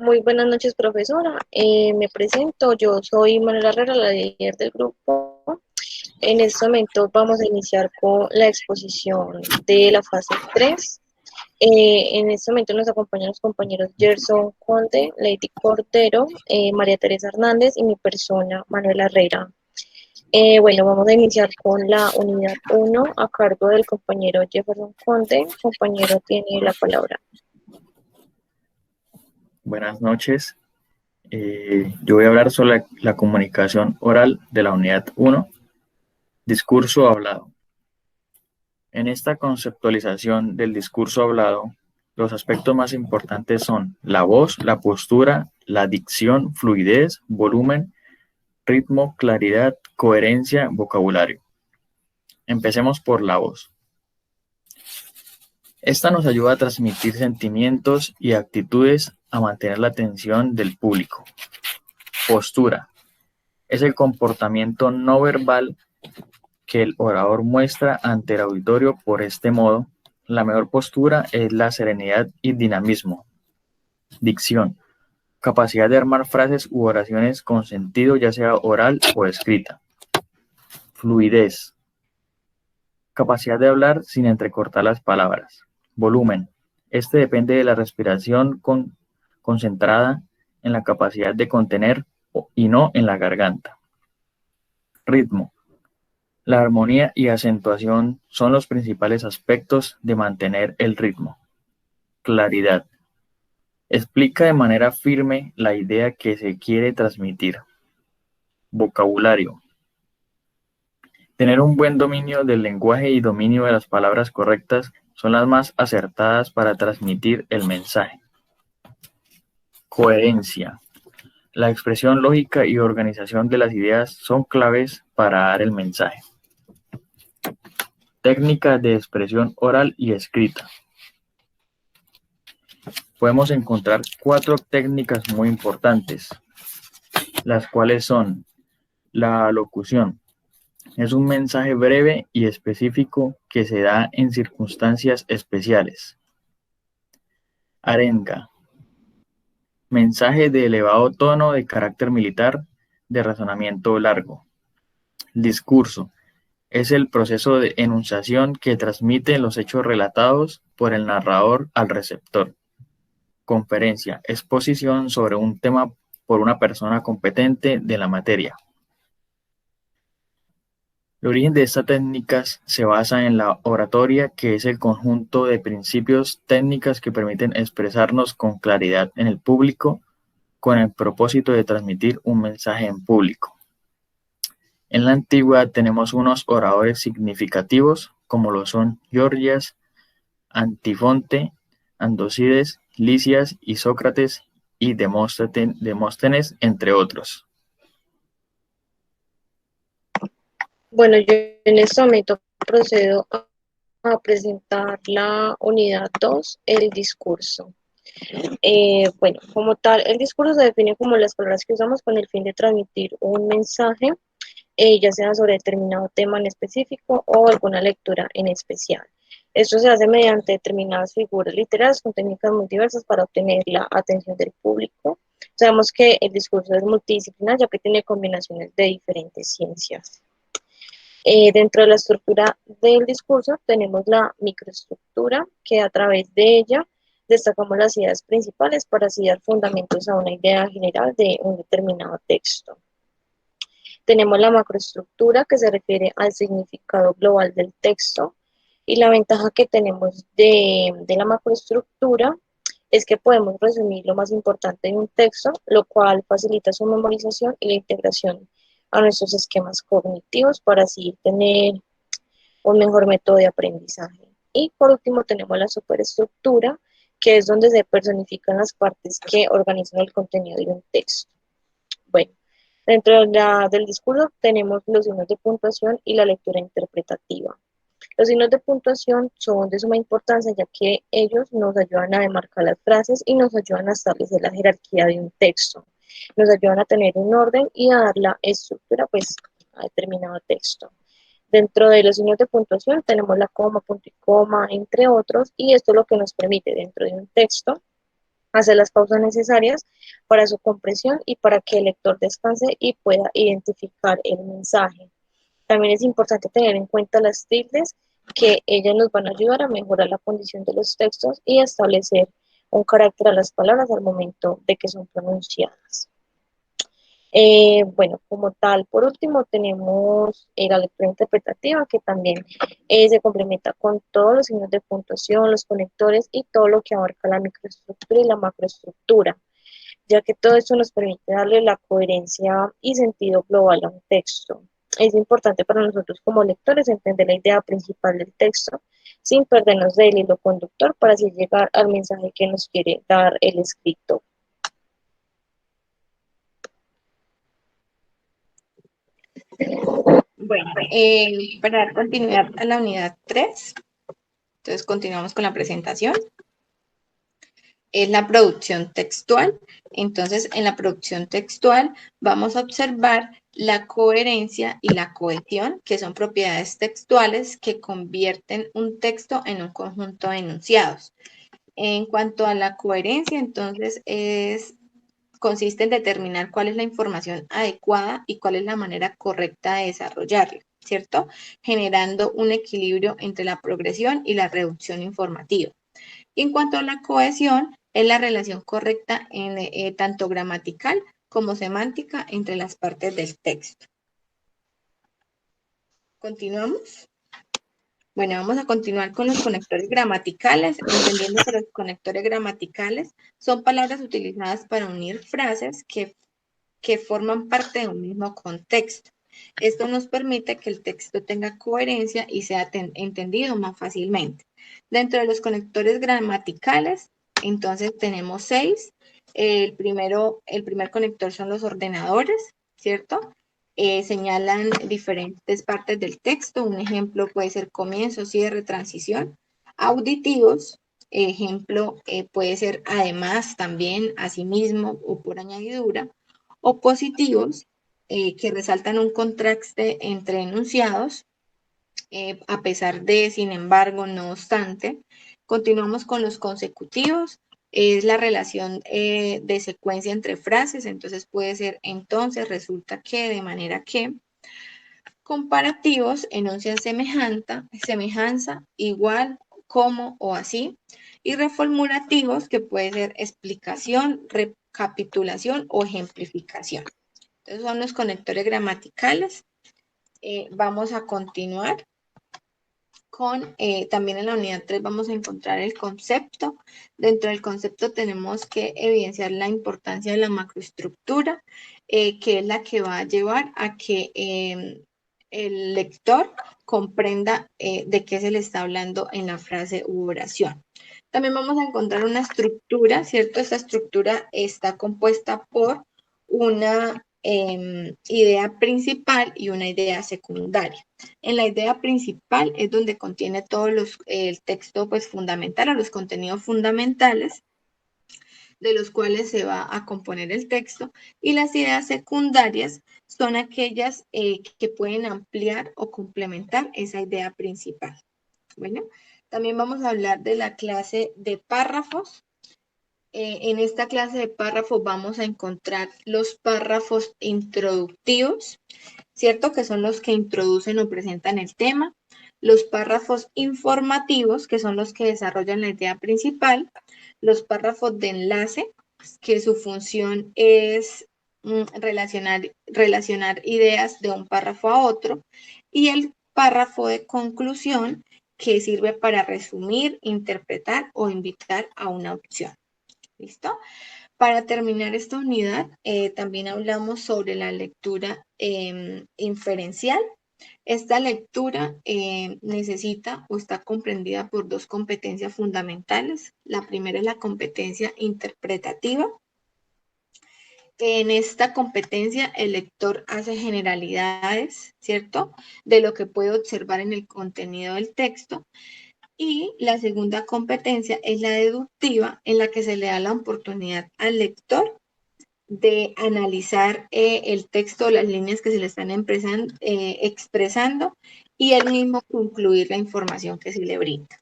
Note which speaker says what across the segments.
Speaker 1: Muy buenas noches, profesora. Me presento, yo soy Manuela Herrera, la líder del grupo. En este momento vamos a iniciar con la exposición de la fase 3. En este momento nos acompañan los compañeros Gerson Conde, Lady Cordero, María Teresa Hernández y mi persona, Manuela Herrera. Bueno, vamos a iniciar con la unidad 1 a cargo del compañero Jefferson Conde. Compañero, tiene la palabra.
Speaker 2: Buenas noches. Yo voy a hablar sobre la comunicación oral de la unidad 1, discurso hablado. En esta conceptualización del discurso hablado, los aspectos más importantes son la voz, la postura, la dicción, fluidez, volumen, ritmo, claridad, coherencia, vocabulario. Empecemos por la voz. Esta nos ayuda a transmitir sentimientos y actitudes, a mantener la atención del público. Postura. Es el comportamiento no verbal que el orador muestra ante el auditorio. Por este modo, la mejor postura es la serenidad y dinamismo. Dicción. Capacidad de armar frases u oraciones con sentido, ya sea oral o escrita. Fluidez. Capacidad de hablar sin entrecortar las palabras. Volumen. Este depende de la respiración concentrada en la capacidad de contener y no en la garganta. Ritmo. La armonía y acentuación son los principales aspectos de mantener el ritmo. Claridad. Explica de manera firme la idea que se quiere transmitir. Vocabulario. Tener un buen dominio del lenguaje y dominio de las palabras correctas son las más acertadas para transmitir el mensaje. Coherencia. La expresión lógica y organización de las ideas son claves para dar el mensaje. Técnicas de expresión oral y escrita. Podemos encontrar 4 técnicas muy importantes, las cuales son la locución. Es un mensaje breve y específico que se da en circunstancias especiales. Arenga. Mensaje de elevado tono de carácter militar, de razonamiento largo. Discurso. Es el proceso de enunciación que transmite los hechos relatados por el narrador al receptor. Conferencia. Exposición sobre un tema por una persona competente de la materia. El origen de estas técnicas se basa en la oratoria, que es el conjunto de principios técnicas que permiten expresarnos con claridad en el público con el propósito de transmitir un mensaje en público. En la antigüedad tenemos unos oradores significativos como lo son Gorgias, Antifonte, Andocides, Lisias y Sócrates y Demóstenes, entre otros.
Speaker 1: Bueno, yo en este momento procedo a presentar la unidad 2, el discurso. Bueno, como tal, el discurso se define como las palabras que usamos con el fin de transmitir un mensaje, ya sea sobre determinado tema en específico o alguna lectura en especial. Esto se hace mediante determinadas figuras literarias con técnicas muy diversas para obtener la atención del público. Sabemos que el discurso es multidisciplinar, ya que tiene combinaciones de diferentes ciencias. Dentro de la estructura del discurso tenemos la microestructura, que a través de ella destacamos las ideas principales para así dar fundamentos a una idea general de un determinado texto. Tenemos la macroestructura, que se refiere al significado global del texto, y la ventaja que tenemos de la macroestructura es que podemos resumir lo más importante de un texto, lo cual facilita su memorización y la integración a nuestros esquemas cognitivos para así tener un mejor método de aprendizaje. Y por último tenemos la superestructura, que es donde se personifican las partes que organizan el contenido de un texto. Bueno, dentro del discurso tenemos los signos de puntuación y la lectura interpretativa. Los signos de puntuación son de suma importancia, ya que ellos nos ayudan a demarcar las frases y nos ayudan a establecer la jerarquía de un texto. Nos ayudan a tener un orden y a dar la estructura pues, a determinado texto. Dentro de los signos de puntuación tenemos la coma, punto y coma, entre otros, y esto es lo que nos permite dentro de un texto hacer las pausas necesarias para su compresión y para que el lector descanse y pueda identificar el mensaje. También es importante tener en cuenta las tildes, que ellas nos van a ayudar a mejorar la condición de los textos y a establecer un carácter a las palabras al momento de que son pronunciadas. Bueno, como tal, por último tenemos la lectura interpretativa, que también se complementa con todos los signos de puntuación, los conectores y todo lo que abarca la microestructura y la macroestructura, ya que todo esto nos permite darle la coherencia y sentido global a un texto. Es importante para nosotros como lectores entender la idea principal del texto sin perdernos del hilo conductor para así llegar al mensaje que nos quiere dar el escritor.
Speaker 3: Bueno, para dar continuidad a la unidad 3, entonces continuamos con la presentación. Es la producción textual. Entonces, en la producción textual vamos a observar la coherencia y la cohesión, que son propiedades textuales que convierten un texto en un conjunto de enunciados. En cuanto a la coherencia, entonces consiste en determinar cuál es la información adecuada y cuál es la manera correcta de desarrollarla, ¿cierto? Generando un equilibrio entre la progresión y la reducción informativa. Y en cuanto a la cohesión, es la relación correcta en tanto gramatical como semántica entre las partes del texto. ¿Continuamos? Bueno, vamos a continuar con los conectores gramaticales, entendiendo que los conectores gramaticales son palabras utilizadas para unir frases que forman parte de un mismo contexto. Esto nos permite que el texto tenga coherencia y sea entendido más fácilmente. Dentro de los conectores gramaticales, entonces tenemos 6. El primer conector son los ordenadores, ¿cierto? Señalan diferentes partes del texto. Un ejemplo puede ser comienzo, cierre, transición. Auditivos, ejemplo, puede ser además, también, asimismo o por añadidura. O positivos, que resaltan un contraste entre enunciados, a pesar de, sin embargo, no obstante. Continuamos con los consecutivos. Es la relación de secuencia entre frases, entonces puede ser entonces, resulta que, de manera que. Comparativos enuncian semejanza, igual, como o así. Y reformulativos, que puede ser explicación, recapitulación o ejemplificación. Entonces son los conectores gramaticales. Vamos a continuar con, también en la unidad 3 vamos a encontrar el concepto. Dentro del concepto tenemos que evidenciar la importancia de la macroestructura, que es la que va a llevar a que el lector comprenda de qué se le está hablando en la frase u oración. También vamos a encontrar una estructura, ¿cierto? Esta estructura está compuesta por una idea principal y una idea secundaria. En la idea principal es donde contiene todo el texto pues, fundamental o los contenidos fundamentales de los cuales se va a componer el texto, y las ideas secundarias son aquellas que pueden ampliar o complementar esa idea principal. Bueno, también vamos a hablar de la clase de párrafos. En esta clase de párrafos vamos a encontrar los párrafos introductivos, ¿cierto? Que son los que introducen o presentan el tema. Los párrafos informativos, que son los que desarrollan la idea principal. Los párrafos de enlace, que su función es relacionar ideas de un párrafo a otro. Y el párrafo de conclusión, que sirve para resumir, interpretar o invitar a una opción. ¿Listo? Para terminar esta unidad, también hablamos sobre la lectura inferencial. Esta lectura necesita o está comprendida por dos competencias fundamentales. La primera es la competencia interpretativa. En esta competencia, el lector hace generalidades, ¿cierto?, de lo que puede observar en el contenido del texto. Y la segunda competencia es la deductiva, en la que se le da la oportunidad al lector de analizar el texto, las líneas que se le están expresando, y él mismo concluir la información que se le brinda.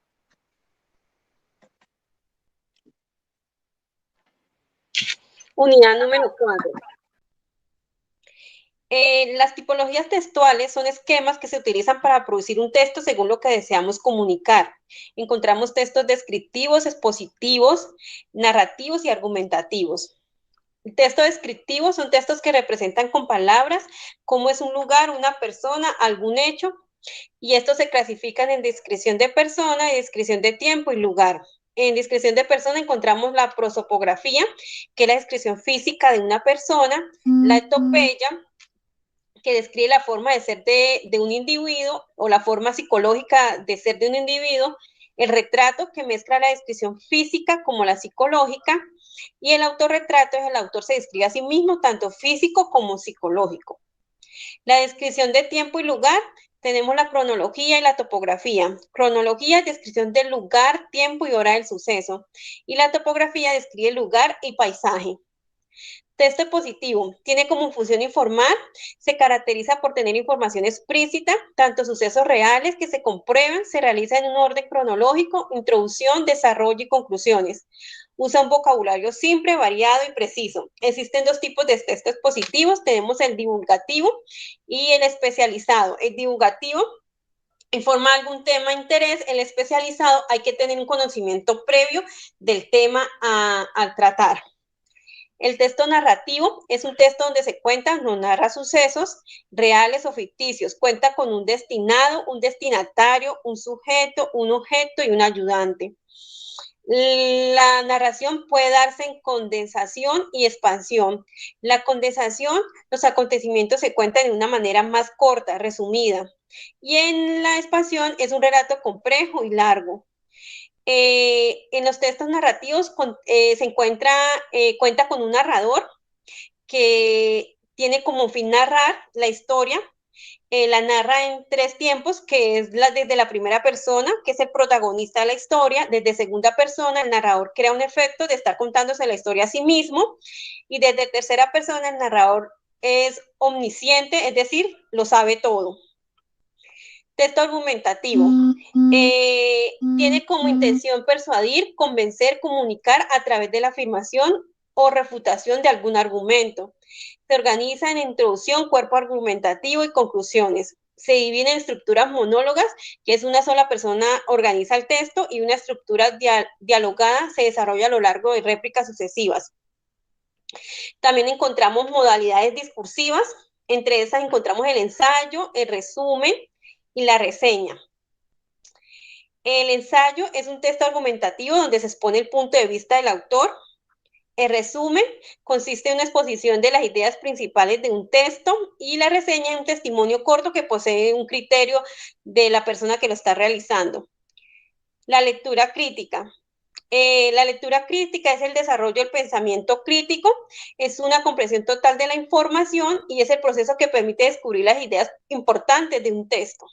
Speaker 4: Unidad número 4. Las tipologías textuales son esquemas que se utilizan para producir un texto según lo que deseamos comunicar. Encontramos textos descriptivos, expositivos, narrativos y argumentativos. El texto descriptivo son textos que representan con palabras cómo es un lugar, una persona, algún hecho, y estos se clasifican en descripción de persona y descripción de tiempo y lugar. En descripción de persona encontramos la prosopografía, que es la descripción física de una persona, la etopeya, que describe la forma de ser de un individuo o la forma psicológica de ser de un individuo, el retrato, que mezcla la descripción física como la psicológica, y el autorretrato es el autor se describe a sí mismo, tanto físico como psicológico. La descripción de tiempo y lugar, tenemos la cronología y la topografía. Cronología, descripción del lugar, tiempo y hora del suceso, y la topografía describe el lugar y paisaje. Texto expositivo tiene como función informar, se caracteriza por tener información explícita, tanto sucesos reales que se comprueban, se realiza en un orden cronológico, introducción, desarrollo y conclusiones. Usa un vocabulario simple, variado y preciso. Existen dos tipos de textos expositivos, tenemos el divulgativo y el especializado. El divulgativo informa algún tema de interés, el especializado hay que tener un conocimiento previo del tema al tratar. El texto narrativo es un texto donde se cuentan, no narra sucesos reales o ficticios. Cuenta con un destinado, un destinatario, un sujeto, un objeto y un ayudante. La narración puede darse en condensación y expansión. La condensación, los acontecimientos se cuentan de una manera más corta, resumida. Y en la expansión es un relato complejo y largo. En los textos narrativos cuenta con un narrador que tiene como fin narrar la historia, la narra en 3 tiempos, que es desde la primera persona, que es el protagonista de la historia, desde segunda persona el narrador crea un efecto de estar contándose la historia a sí mismo, y desde tercera persona el narrador es omnisciente, es decir, lo sabe todo. Texto argumentativo. Tiene como intención persuadir, convencer, comunicar a través de la afirmación o refutación de algún argumento. Se organiza en introducción, cuerpo argumentativo y conclusiones. Se divide en estructuras monólogas, que es una sola persona organiza el texto, y una estructura dialogada se desarrolla a lo largo de réplicas sucesivas. También encontramos modalidades discursivas. Entre esas encontramos el ensayo, el resumen y la reseña. El ensayo es un texto argumentativo donde se expone el punto de vista del autor. El resumen consiste en una exposición de las ideas principales de un texto, y la reseña es un testimonio corto que posee un criterio de la persona que lo está realizando. La lectura crítica. La lectura crítica es el desarrollo del pensamiento crítico, es una comprensión total de la información y es el proceso que permite descubrir las ideas importantes de un texto.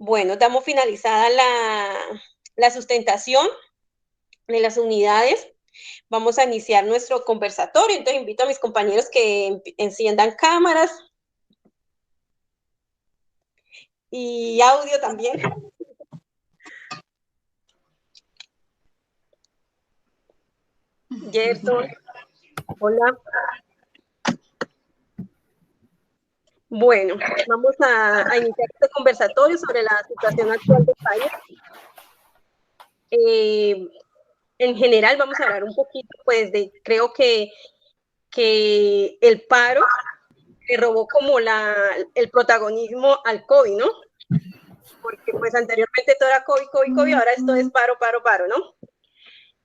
Speaker 4: Bueno, damos finalizada la sustentación de las unidades. Vamos a iniciar nuestro conversatorio, entonces invito a mis compañeros que enciendan cámaras y audio también. Gerson, hola. Bueno, vamos a iniciar este conversatorio sobre la situación actual del país. En general vamos a hablar un poquito, pues, creo que el paro le robó como el protagonismo al COVID, ¿no? Porque pues anteriormente todo era COVID, ahora esto es paro, ¿no?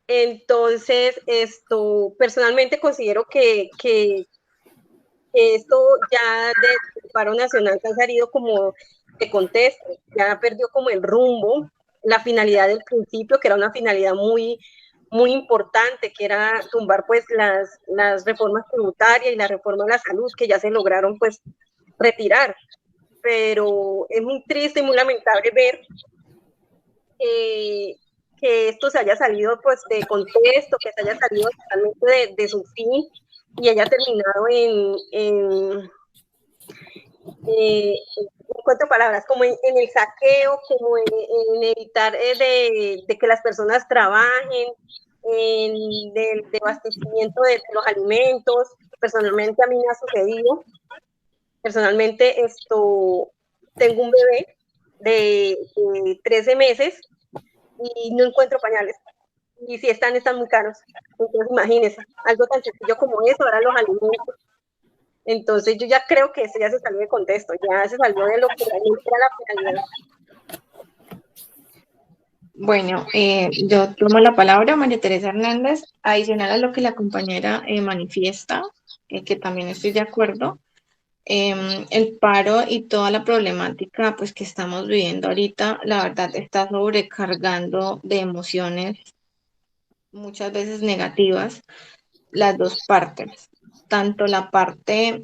Speaker 4: Entonces, personalmente considero que esto ya del paro nacional se ha salido como de contexto, ya perdió como el rumbo, la finalidad del principio, que era una finalidad muy, muy importante, que era tumbar pues las reformas tributarias y la reforma a la salud, que ya se lograron pues retirar. Pero es muy triste y muy lamentable ver que esto se haya salido pues de contexto, que se haya salido totalmente de su fin y haya terminado en cuatro palabras, como en el saqueo, como en evitar de que las personas trabajen, del abastecimiento de los alimentos. Personalmente a mí me ha sucedido. Personalmente tengo un bebé de 13 meses y no encuentro pañales. Y si están muy caros. Entonces imagínense, algo tan sencillo como eso, ahora los alimentos. Entonces yo ya creo que eso ya se salió de contexto, ya se salió de lo que realmente era la penalidad.
Speaker 3: Bueno, yo tomo la palabra, María Teresa Hernández, adicional a lo que la compañera manifiesta, que también estoy de acuerdo. El paro y toda la problemática pues, que estamos viviendo ahorita, la verdad está sobrecargando de emociones muchas veces negativas las dos partes, tanto la parte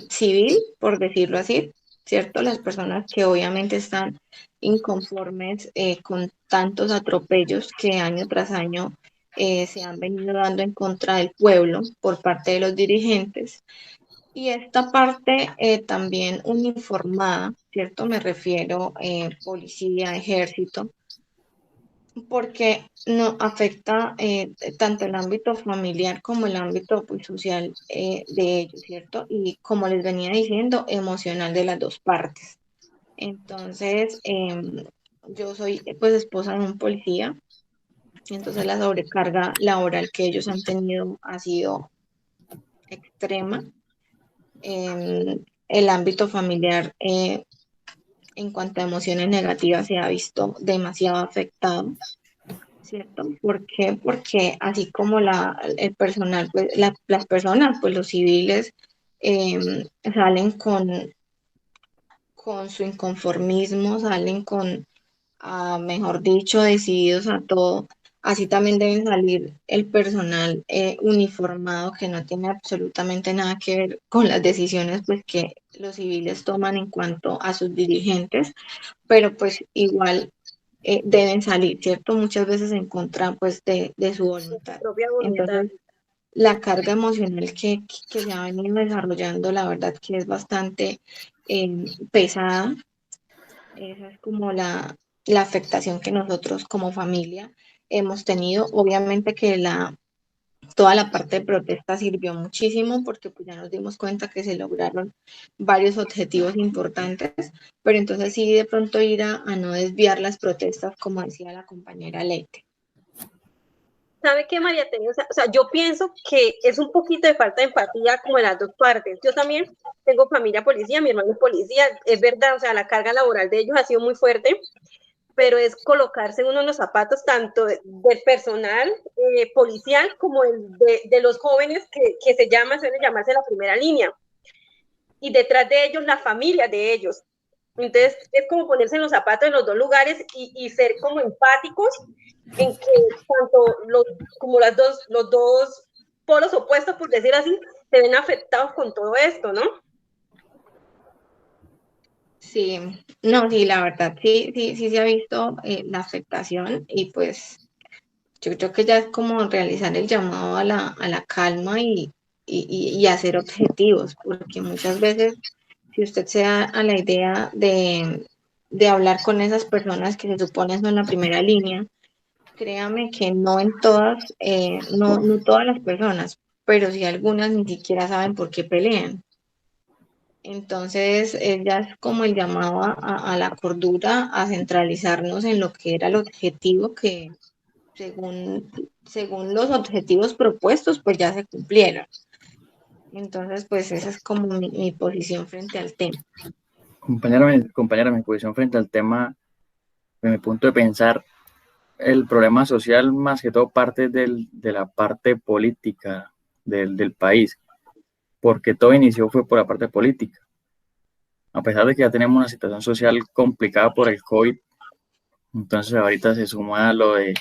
Speaker 3: civil, por decirlo así, ¿cierto? Las personas que obviamente están inconformes con tantos atropellos que año tras año se han venido dando en contra del pueblo por parte de los dirigentes. Y esta parte también uniformada, ¿cierto? Me refiero policía, ejército, porque no afecta tanto el ámbito familiar como el ámbito pues, social de ellos, ¿cierto? Y como les venía diciendo, emocional de las dos partes. Entonces, yo soy pues esposa de un policía, entonces la sobrecarga laboral que ellos han tenido ha sido extrema. El ámbito familiar en cuanto a emociones negativas se ha visto demasiado afectado, ¿cierto? ¿Por qué? Porque así como el personal, pues, las personas, pues los civiles salen con su inconformismo, salen con, mejor dicho, decididos a todo. Así también deben salir el personal uniformado que no tiene absolutamente nada que ver con las decisiones pues, que los civiles toman en cuanto a sus dirigentes, pero pues igual deben salir, ¿cierto? Muchas veces en contra pues, de su voluntad.
Speaker 4: Propia voluntad.
Speaker 3: Entonces, la carga emocional que se ha venido desarrollando, la verdad que es bastante pesada. Esa es como la afectación que nosotros como familia hemos tenido. Obviamente que toda la parte de protesta sirvió muchísimo porque pues ya nos dimos cuenta que se lograron varios objetivos importantes, pero entonces sí de pronto ir a no desviar las protestas, como decía la compañera Leite.
Speaker 4: ¿Sabe qué, María Teresa? O sea, yo pienso que es un poquito de falta de empatía como en las dos partes. Yo también tengo familia policía, mi hermano es policía, es verdad, o sea, la carga laboral de ellos ha sido muy fuerte, pero es colocarse uno en los zapatos tanto del personal policial como de los jóvenes que suelen llamarse la primera línea. Y detrás de ellos, la familia de ellos. Entonces, es como ponerse en los zapatos en los dos lugares y ser como empáticos en que tanto como los dos polos opuestos, por decir así, se ven afectados con todo esto, ¿no?
Speaker 3: Sí, no, sí, la verdad, sí se ha visto la afectación y pues yo creo que ya es como realizar el llamado a la calma y hacer objetivos, porque muchas veces si usted se da a la idea de hablar con esas personas que se supone son la primera línea, créame que no en todas, no todas las personas, pero sí algunas ni siquiera saben por qué pelean. Entonces, ya es como el llamado a la cordura, a centralizarnos en lo que era el objetivo que según los objetivos propuestos, pues ya se cumplieron. Entonces, pues esa es como mi posición frente al tema.
Speaker 2: Compañera, mi posición frente al tema, de mi punto de pensar, el problema social más que todo parte de la parte política del país, porque todo inició fue por la parte política. A pesar de que ya tenemos una situación social complicada por el COVID, entonces ahorita se suma lo de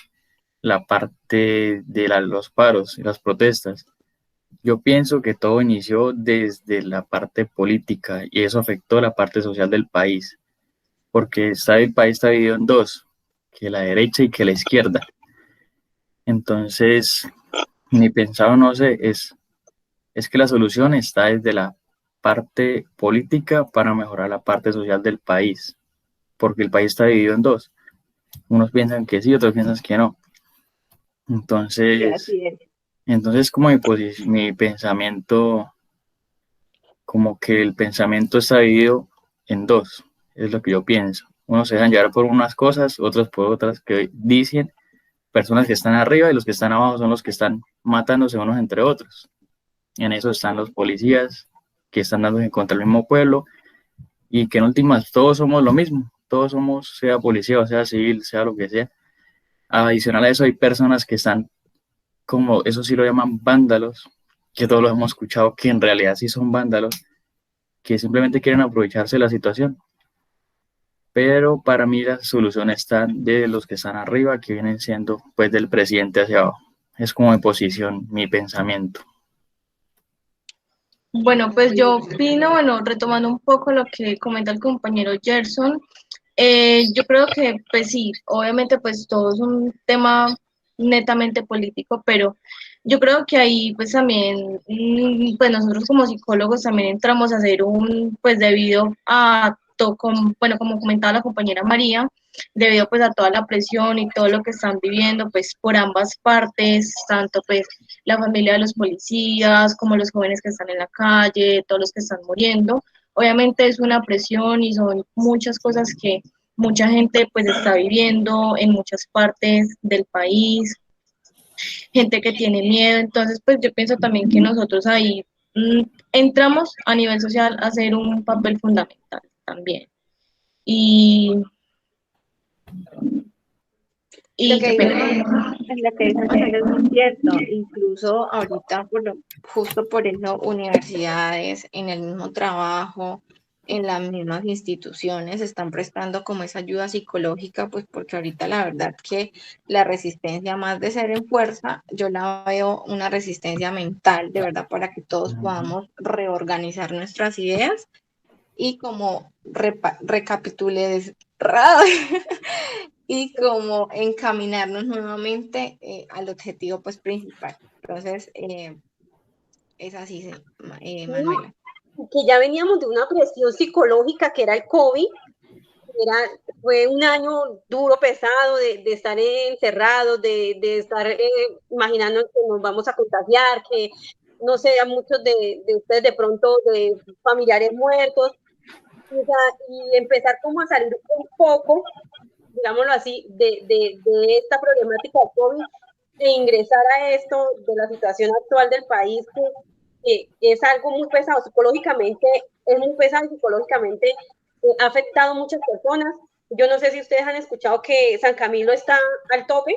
Speaker 2: la parte de los paros y las protestas. Yo pienso que todo inició desde la parte política y eso afectó la parte social del país, porque el país está dividido en dos, que la derecha y que la izquierda. Entonces, mi pensado, no sé, es que la solución está desde la parte política para mejorar la parte social del país, porque el país está dividido en dos. Unos piensan que sí, otros piensan que no. Entonces,
Speaker 3: Así es.
Speaker 2: como mi pensamiento, como que el pensamiento está dividido en dos, es lo que yo pienso. Unos se dejan llevar por unas cosas, otros por otras que dicen personas que están arriba y los que están abajo son los que están matándose unos entre otros. En eso están los policías que están dándose contra el mismo pueblo y que en últimas todos somos lo mismo, todos somos, sea policía o sea civil, sea lo que sea. Adicional a eso hay personas que están como, eso sí lo llaman vándalos, que todos lo hemos escuchado, que en realidad sí son vándalos, que simplemente quieren aprovecharse de la situación. Pero para mí la solución está de los que están arriba, que vienen siendo pues del presidente hacia abajo. Es como mi posición, mi pensamiento.
Speaker 1: Bueno, pues yo opino, bueno, retomando un poco lo que comenta el compañero Gerson, yo creo que, pues sí, obviamente, pues todo es un tema netamente político, pero yo creo que ahí, pues también, pues nosotros como psicólogos también entramos a hacer pues debido a, bueno, como comentaba la compañera María, debido pues a toda la presión y todo lo que están viviendo, pues por ambas partes, tanto pues la familia de los policías, como los jóvenes que están en la calle, todos los que están muriendo. Obviamente es una presión y son muchas cosas que mucha gente pues está viviendo en muchas partes del país, gente que tiene miedo, entonces pues yo pienso también que nosotros ahí entramos a nivel social a hacer un papel fundamental también. Y,
Speaker 3: Lo
Speaker 1: y
Speaker 3: que
Speaker 1: qué
Speaker 3: dice,
Speaker 1: pena.
Speaker 3: lo que dice Marcelo es muy cierto. Incluso ahorita, justo por eso, universidades en el mismo trabajo, en las mismas instituciones, están prestando como esa ayuda psicológica, pues porque ahorita la verdad que la resistencia, más de ser en fuerza, yo la veo una resistencia mental, de verdad, para que todos podamos reorganizar nuestras ideas y como recapitular y como encaminarnos nuevamente al objetivo pues principal. Entonces, es así, Manuela.
Speaker 4: Que ya veníamos de una presión psicológica que era el COVID, fue un año duro, pesado, de estar encerrados, de estar imaginando que nos vamos a contagiar, que no sé, a muchos de ustedes de pronto de familiares muertos, o sea, y empezar como a salir un poco, digámoslo así, de esta problemática de COVID e ingresar a esto de la situación actual del país, que es algo muy pesado psicológicamente, es muy pesado y psicológicamente ha afectado a muchas personas. Yo no sé si ustedes han escuchado que San Camilo está al tope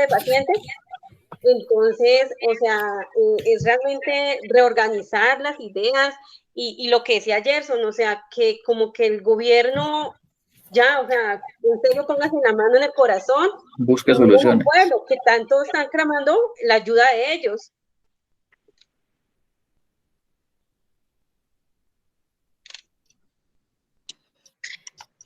Speaker 4: de pacientes. Entonces, o sea, es realmente reorganizar las ideas y lo que decía Gerson, o sea, que como que el gobierno ya, o sea, en serio póngase la mano en el corazón
Speaker 2: Busca
Speaker 4: y miren al
Speaker 2: soluciones.
Speaker 4: pueblo, que tanto están clamando la ayuda de ellos.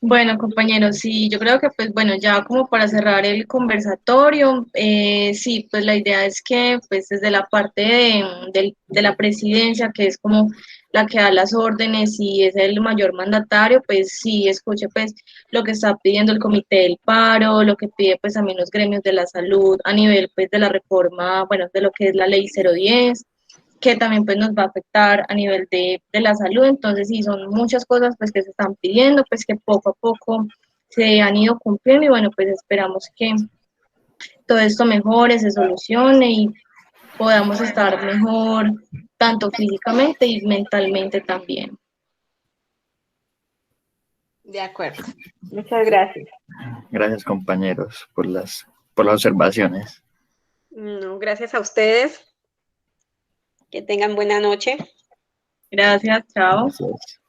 Speaker 1: Bueno, compañeros, sí, yo creo que pues bueno, ya como para cerrar el conversatorio, sí, pues la idea es que pues desde la parte de la presidencia, que es como la que da las órdenes y es el mayor mandatario, pues sí, escuche pues lo que está pidiendo el comité del paro, lo que pide pues también los gremios de la salud a nivel pues de la reforma, bueno, de lo que es la ley 010, que también pues nos va a afectar a nivel de la salud. Entonces sí, son muchas cosas pues que se están pidiendo, pues que poco a poco se han ido cumpliendo y bueno, pues esperamos que todo esto mejore, se solucione y podamos estar mejor tanto físicamente y mentalmente también.
Speaker 3: De acuerdo. Muchas gracias.
Speaker 2: Gracias, compañeros, por las observaciones.
Speaker 4: No, gracias a ustedes. Que tengan buena noche.
Speaker 1: Gracias, chao.
Speaker 2: Gracias.